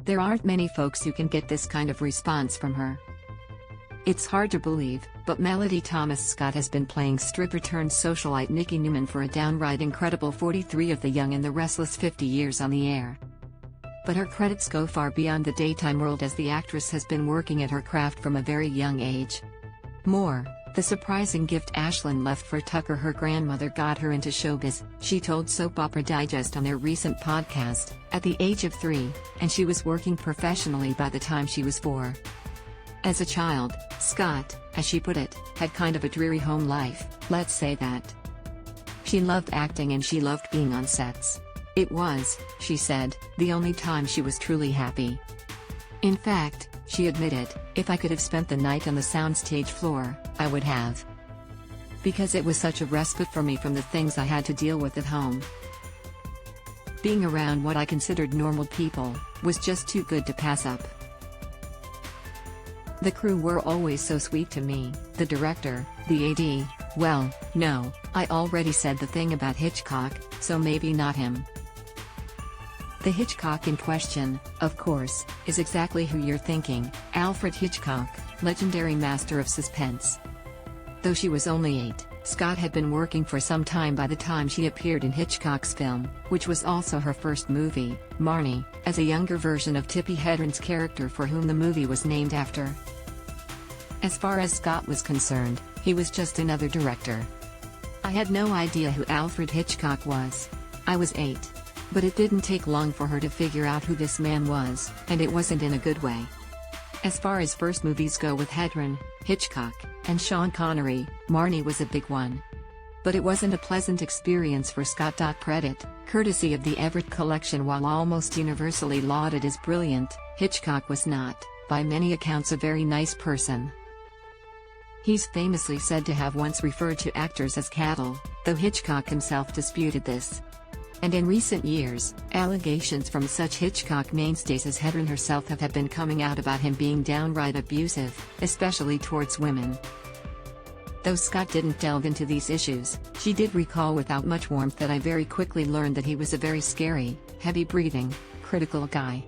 There aren't many folks who can get this kind of response from her. It's hard to believe, but Melody Thomas Scott has been playing stripper-turned-socialite Nikki Newman for a downright incredible 43 of the young and the restless 50 years on the air. But her credits go far beyond the daytime world, as the actress has been working at her craft from a very young age. More, the surprising gift Ashland left for Tucker her grandmother got her into showbiz, she told Soap Opera Digest on their recent podcast, at the age of 3, and she was working professionally by the time she was 4. As a child, Scott, as she put it, had kind of a dreary home life, let's say that. She loved acting and she loved being on sets. It was, she said, the only time she was truly happy. In fact, she admitted, if I could have spent the night on the soundstage floor, I would have. Because it was such a respite for me from the things I had to deal with at home. Being around what I considered normal people was just too good to pass up. The crew were always so sweet to me, the director, the AD, well, no, I already said the thing about Hitchcock, so maybe not him. The Hitchcock in question, of course, is exactly who you're thinking, Alfred Hitchcock, legendary master of suspense. Though she was only 8, Scott had been working for some time by the time she appeared in Hitchcock's film, which was also her first movie, Marnie, as a younger version of Tippi Hedren's character for whom the movie was named after. As far as Scott was concerned, he was just another director. I had no idea who Alfred Hitchcock was. I was 8. But it didn't take long for her to figure out who this man was, and it wasn't in a good way. As far as first movies go with Hedren, Hitchcock, and Sean Connery, Marnie was a big one. But it wasn't a pleasant experience for Scott. Credit, courtesy of the Everett collection. While almost universally lauded as brilliant, Hitchcock was not, by many accounts, a very nice person. He's famously said to have once referred to actors as cattle, though Hitchcock himself disputed this. And in recent years, allegations from such Hitchcock mainstays as Hedren herself have been coming out about him being downright abusive, especially towards women. Though Scott didn't delve into these issues, she did recall without much warmth that I very quickly learned that he was a very scary, heavy-breathing, critical guy.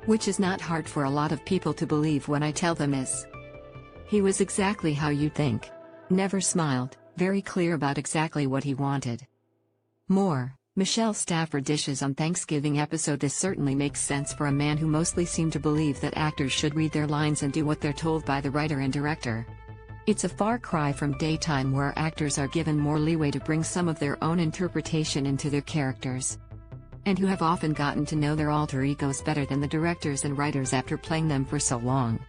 Which is not hard for a lot of people to believe when I tell them is. He was exactly how you'd think. Never smiled, very clear about exactly what he wanted. More, Michelle Stafford dishes on Thanksgiving episode. This certainly makes sense for a man who mostly seemed to believe that actors should read their lines and do what they're told by the writer and director. It's a far cry from daytime, where actors are given more leeway to bring some of their own interpretation into their characters. And who have often gotten to know their alter egos better than the directors and writers after playing them for so long.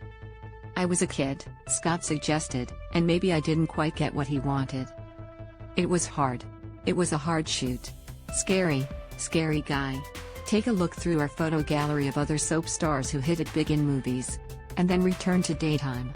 I was a kid, Scott suggested, and maybe I didn't quite get what he wanted. It was hard. It was a hard shoot. Scary, scary guy. Take a look through our photo gallery of other soap stars who hit it big in movies. And then return to daytime.